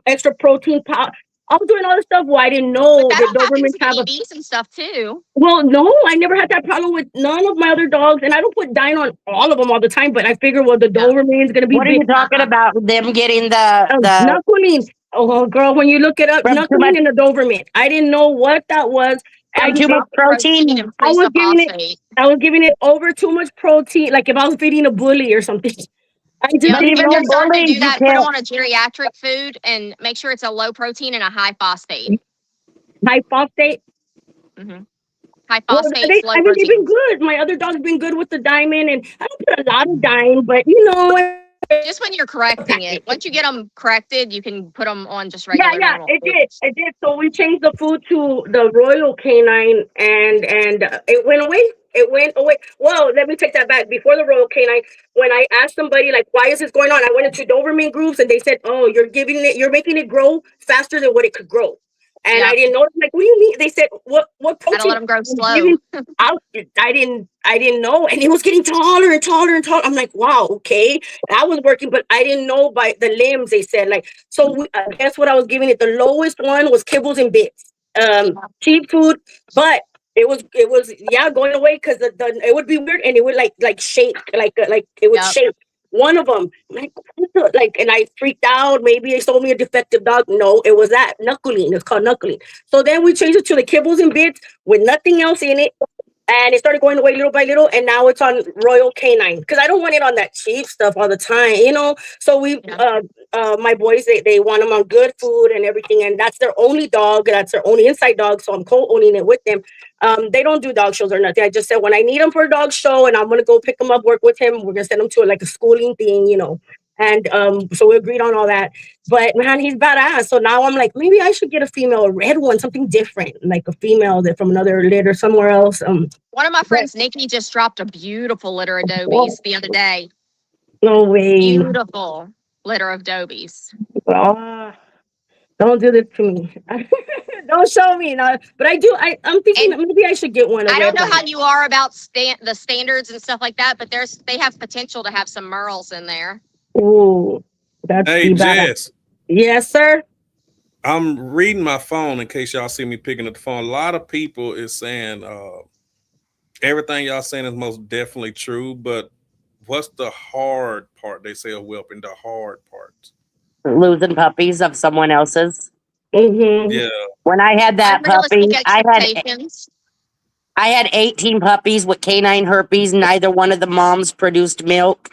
extra protein powder. I was doing all this stuff. Well, I didn't know but that that'll happen Dobermans to have a. babies and stuff too. Well, no, I never had that problem with none of my other dogs, and I don't put dine on all of them all the time. But I figure, well, the No. Doberman's gonna be What are big. you talking about? Them getting the Knuckling. Oh, girl, when you look it up, From too knuckling much- in the Doberman. I didn't know what that was. I too much protein. And I was the giving it- phosphate. I was giving it over too much protein, like if I was feeding a bully or something. I just Yeah, But even if the you're starting to bullies, do that, you put them can't. on a geriatric food and make sure it's a low protein and a high phosphate. high phosphate. High Well, phosphates, low I mean, they've been protein. good. My other dog's been good with the diamond, and I don't put a lot of dime, but you know. Just when you're correcting it. Once you get them corrected, you can put them on just regular. Yeah, normal it food. did. It did. So we changed the food to the Royal Canine, and it went away. It went away. Well, let me take that back. Before the Royal Canine, when I asked somebody like, "Why is this going on?" I went into Doberman groups, and they said, "Oh, you're making it grow faster than what it could grow." And Yeah. I didn't know. I'm like, what do you mean? They said, what protein? Gotta let them grow I'm slow. giving out? I didn't know. And it was getting taller and taller and taller. I'm like, wow, okay. That was working, but I didn't know by the limbs, they said. Like, so guess what I was giving it? The lowest one was kibbles and bits. Cheap food, but it was going away because it would be weird and it would like shake, like it would Yep. shake. One of them, and I freaked out. Maybe they sold me a defective dog. No, it was that knuckling. It's called knuckling. So then we changed it to the kibbles and bits with nothing else in it. And it started going away little by little, and now it's on Royal Canine because I don't want it on that cheap stuff all the time, you know. So my boys, they want them on good food and everything, and that's their only dog. That's their only inside dog. So I'm co-owning it with them. They don't do dog shows or nothing. I just said when I need them for a dog show, and I'm gonna go pick them up, work with him. We're gonna send them to like a schooling thing, you know. And so we agreed on all that. But man, he's badass. So now I'm like, maybe I should get a female, a red one, something different, like a female that from another litter somewhere else. One of my friends, Nikki, just dropped a beautiful litter of Dobies the other day. No way. Beautiful litter of Dobies. Don't do this to me. Don't show me. No, but I do. I'm thinking that maybe I should get one. I don't know how you are about the standards and stuff like that, but they have potential to have some Merles in there. Ooh, that's Hey, Jess, Yes, sir. I'm reading my phone in case y'all see me picking up the phone. A lot of people is saying everything y'all saying is most definitely true, but what's the hard part? They say of whelping, the hard part. Losing puppies of someone else's. Mm-hmm. Yeah. When I had that puppy, Unrealistic expectations. I had 18 puppies with canine herpes. Neither one of the moms produced milk,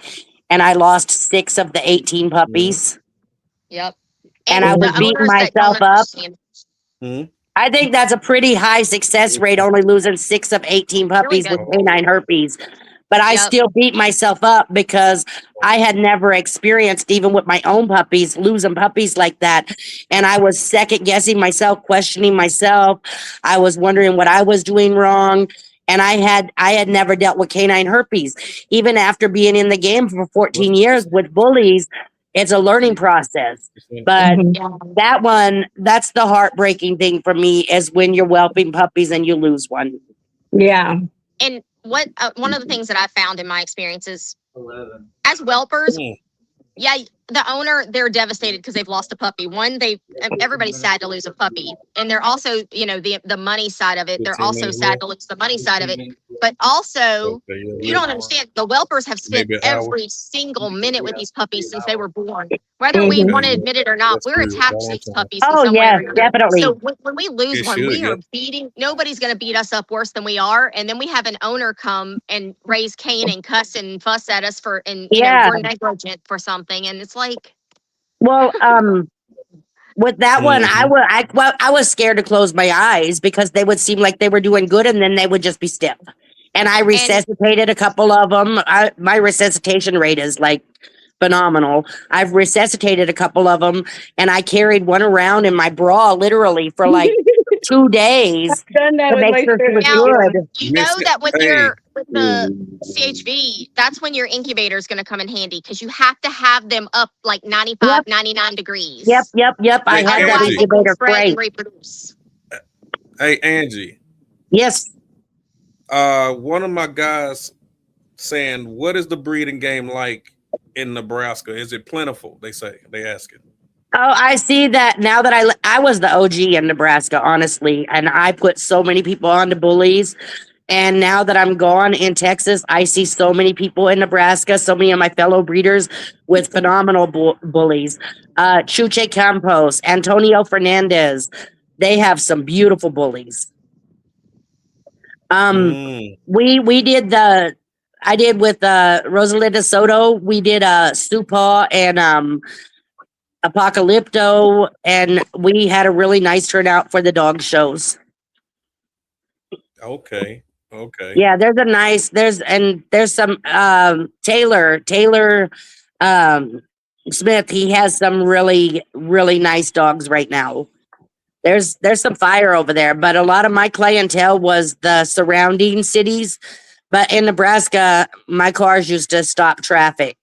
and I lost 6 of the 18 puppies. Yep. And I was the beating owners that myself don't up. understand. I think that's a pretty high success rate, only losing 6 of 18 puppies Really with canine herpes. But I Yep. still beat myself up because I had never experienced, even with my own puppies, losing puppies like that. And I was second guessing myself, questioning myself. I was wondering what I was doing wrong. And I had never dealt with canine herpes. Even after being in the game for 14 years with bullies, it's a learning process. But that's the heartbreaking thing for me, is when you're whelping puppies and you lose one. Yeah. And what one of the things that I found in my experiences 11. as whelpers, yeah, the owner, they're devastated because they've lost a puppy. One, everybody's sad to lose a puppy, and they're also, the money side of it. They're also sad to lose the money side of it, but also you don't understand. The whelpers have spent Maybe an hour. every single minute with these puppies since they were born. Whether we want to admit it or not, we're attached to these puppies in Oh, some way yes, or another. definitely. So when we lose It one, should, we are yeah. beating. Nobody's going to beat us up worse than we are, and then we have an owner come and raise Cain and cuss and fuss at us we're negligent for something, and it's like. Well, with that one, I was scared to close my eyes because they would seem like they were doing good, and then they would just be stiff. And I resuscitated a couple of them. My resuscitation rate is like phenomenal. I've resuscitated a couple of them, and I carried one around in my bra literally for like 2 days Done that to with make my sure she was third. good. You know that when you're with the CHV, that's when your incubator is going to come in handy, because you have to have them up like 95, 99 degrees. Yep. I had that Otherwise, they will incubator spread great. and reproduce. Hey, Angie. Yes. One of my guys saying, what is the breeding game like in Nebraska? Is it plentiful? They asking. Oh, I see that now that I was the OG in Nebraska, honestly, and I put so many people onto bullies. And now that I'm gone in Texas, I see so many people in Nebraska, so many of my fellow breeders with phenomenal bullies. Chuche Campos, Antonio Fernandez, they have some beautiful bullies. We did I did with Rosalinda Soto, we did Stu Paw and Apocalypto, and we had a really nice turnout for the dog shows. Okay. Yeah, there's some Taylor Smith. He has some really, really nice dogs right now. There's some fire over there, but a lot of my clientele was the surrounding cities. But in Nebraska, my cars used to stop traffic.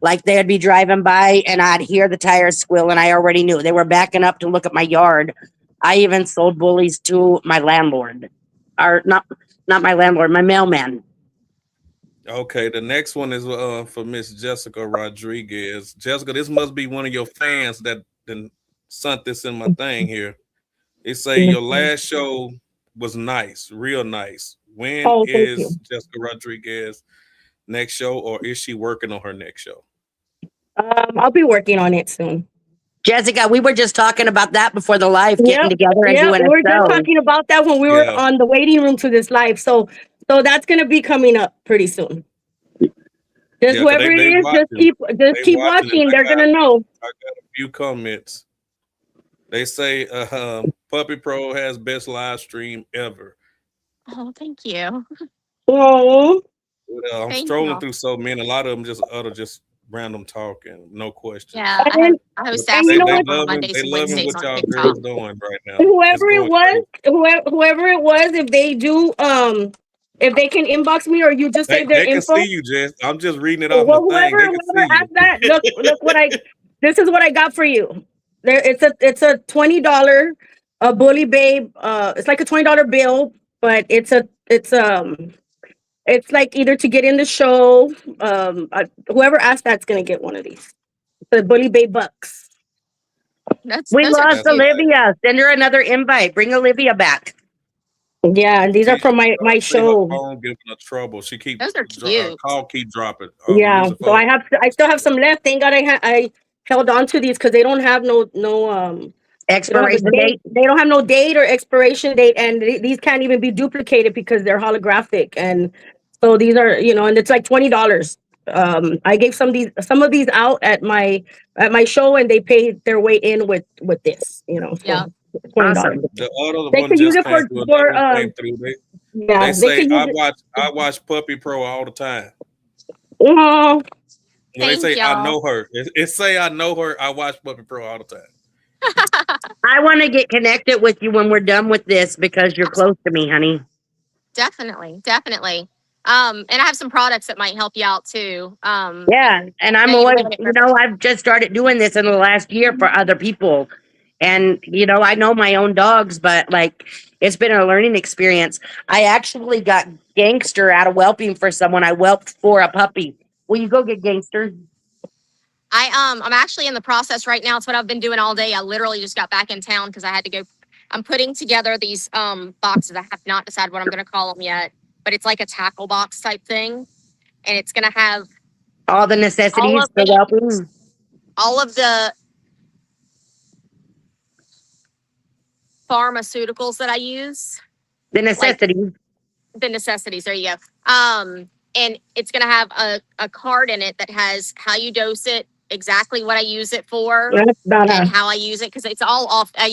Like they'd be driving by and I'd hear the tires squeal, and I already knew they were backing up to look at my yard. I even sold bullies to my landlord, or not my landlord, my mailman. Okay, the next one is for Miss Jessica Rodriguez. Jessica, this must be one of your fans that then sent this in my thing here. They say your last show was nice, real nice. When is Jessica Rodriguez next show, or is she working on her next show? I'll be working on it soon. Jessica, we were just talking about that before the live, getting together and doing a show. We were just talking about that when we were on the waiting room to this live. So that's gonna be coming up pretty soon. Just whoever it is, just keep watching. They're gonna know. I got a few comments. They say Puppy Pro has best live stream ever. Oh, thank you. Oh, I'm strolling through so many. A lot of them just random talking, no question. Yeah, I host that. They loving what y'all girls doing right now. Whoever it was, if they do, if they can inbox me or you just say their info. They can see you, Jess. I'm just reading it off the thing. Whoever asked that, look what this is what I got for you. There, it's a $20 Bully Babe. It's like a $20 bill, but it's like either to get in the show. Whoever asked that's gonna get one of these. The Bully Babe bucks. We those are lost cute. Olivia. Send her another invite. Bring Olivia back. Yeah, and these are from my See her show. phone giving her trouble. She keep Those are cute. call keep dropping. Yeah, Use the so phone. I still have some left. Thank God I held on to these because they don't have no they don't have a Expiration date. date. They don't have no date or expiration date, and these can't even be duplicated because they're holographic. And so these are, and it's like $20. I gave some of these out at my show, and they paid their way in with this. So Yeah. $20. Awesome. The other They one could use just it came through. Another one came through. yeah. They They say could use it. I watch Puppy Pro all the time. Oh, When they Thank say I y'all. know her, it say I know her. I watch Puppy Pro all the time. I want to get connected with you when we're done with this because you're close to me, honey. Definitely. And I have some products that might help you out too. Yeah, and I'm Now you always, ruined it for me. I've just started doing this in the last year for other people. And, I know my own dogs, but like it's been a learning experience. I actually got Gangster out of whelping for someone. I whelped for a puppy. Will you go get Gangster? I'm actually in the process right now. It's what I've been doing all day. I literally just got back in town because I had to go. I'm putting together these boxes. I have not decided what I'm going to call them yet, but it's like a tackle box type thing, and it's going to have All the necessities for whelping. all of the pharmaceuticals that I use. The necessities. The necessities. There you go. And it's going to have a card in it that has how you dose it, exactly what I use it for, and how I use it, because it's all off. I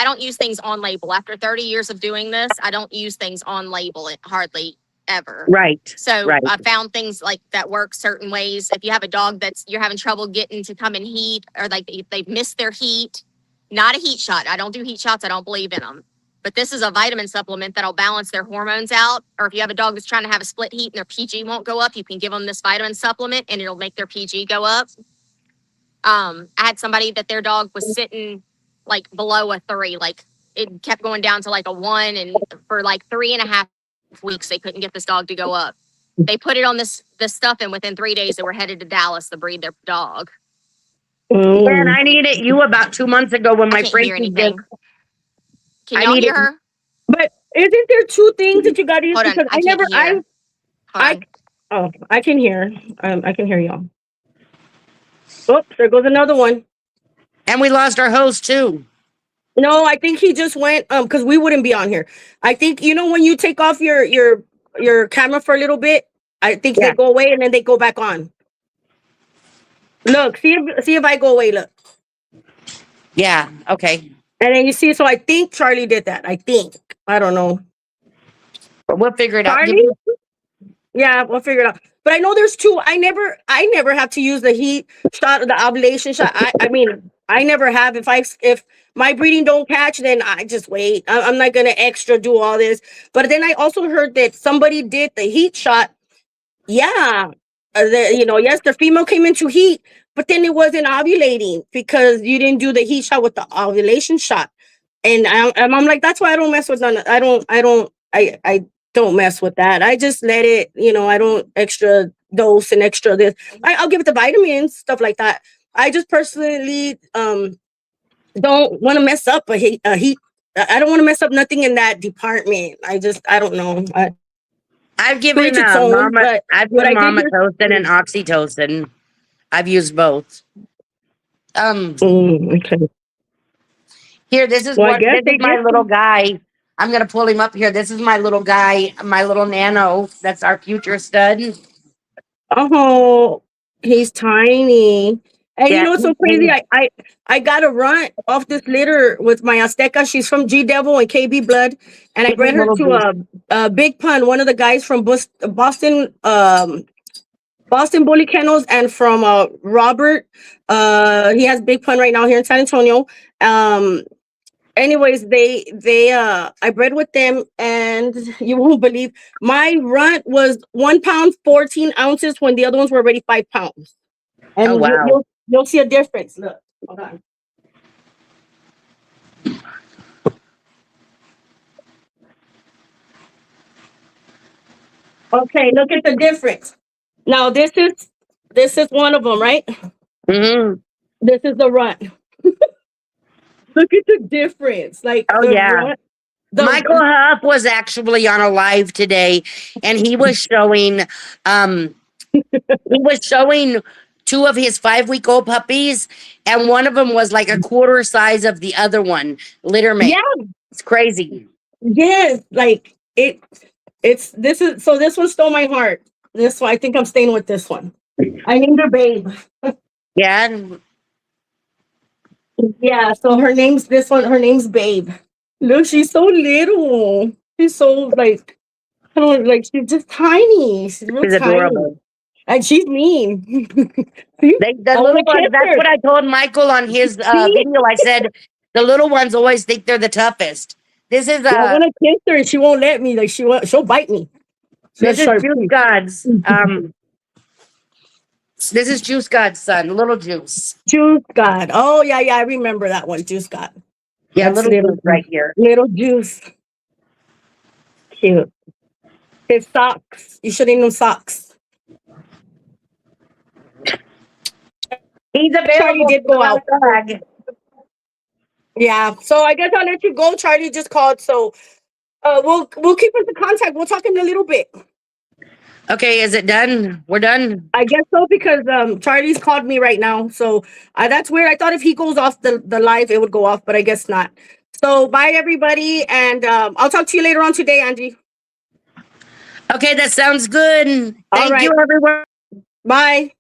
don't use things on label. After 30 years of doing this, I don't use things on label hardly ever. Right. So right. I found things like that work certain ways. If you have a dog you're having trouble getting to come in heat, or like they've missed their heat, not a heat shot. I don't do heat shots. I don't believe in them. But this is a vitamin supplement that'll balance their hormones out. Or if you have a dog that's trying to have a split heat and their PG won't go up, you can give them this vitamin supplement and it'll make their PG go up. I had somebody that their dog was sitting like below a 3, like it kept going down to like a 1, and for like 3.5 weeks they couldn't get this dog to go up. They put it on this stuff, and within 3 days they were headed to Dallas to breed their dog. And I needed you about 2 months ago when my friend. Can y'all hear her? But isn't there 2 things that you got to use? Hold on, because I can hear. I can hear y'all. Oops, there goes another one. And we lost our host too. No, I think he just went because we wouldn't be on here. I think when you take off your camera for a little bit, I think they go away and then they go back on. Look, see if I go away. Look. Yeah. Okay. And then you see, so I think Charlie did that. I think. I don't know. But we'll figure it out. Yeah, we'll figure it out. But I know there's 2. I never have to use the heat shot or the ovulation shot. I mean, I never have. If my breeding don't catch, then I just wait. I'm not gonna extra do all this. But then I also heard that somebody did the heat shot. Yeah, yes, the female came into heat, but then it wasn't ovulating because you didn't do the heat shot with the ovulation shot. And I'm like, that's why I don't mess with none. I don't mess with that. I just let it, I don't extra dose and extra this. I'll give it the vitamins, stuff like that. I just personally don't want to mess up a heat. I don't want to mess up nothing in that department. I don't know. I've given Mama Tocin and Oxytocin. I've used both. Okay. Here, this is my little guy. I'm going to pull him up here. This is my little guy, my little nano. That's our future stud. Oh, he's tiny. And you know what's so crazy? I got a runt off this litter with my Azteca. She's from G Devil and KB Blood. And I bred her to a Big Pun, one of the guys from Boston Bully Kennels, and from Robert. He has Big Pun right now here in San Antonio. Anyways, I bred with them, and you won't believe my runt was 1 pound 14 ounces when the other ones were already 5 pounds. And you'll see a difference. Look, hold on. Okay, look at the difference. Now this is one of them, right? Mm-hmm. This is the runt. Look at the difference. Like, Oh, yeah. Michael Huff was actually on a live today, and he was showing two of his 5-week-old puppies, and one of them was like a quarter size of the other one. Litter mate. Yeah. It's crazy. Yes, like this one stole my heart. This one, I think I'm staying with this one. I named her Babe. Yeah. Yeah, so her name's Babe. Look, she's so little. She's so like, I don't like, she's just tiny. She's real She's tiny. adorable. And she's mean. The little ones, that's what I told Michael on his video. I said, the little ones always think they're the toughest. This is I want to kiss her and she won't let me. Like she'll bite me. This is Juice God's. This is Juice God's son, Little Juice. Juice God. Oh yeah, I remember that one. Juice God. Yeah, Little Juice right here. Little Juice. Cute. His socks. You should name them socks. He's available. Charlie did go out. Yeah. So I guess I'll let you go. Charlie just called. So we'll keep in contact. We'll talk in a little bit. Okay, is it done? We're done. I guess so because Charlie's called me right now. So that's weird. I thought if he goes off the live, it would go off, but I guess not. So bye everybody, and I'll talk to you later on today, Angie. Okay, that sounds good. Thank you, everyone. Bye.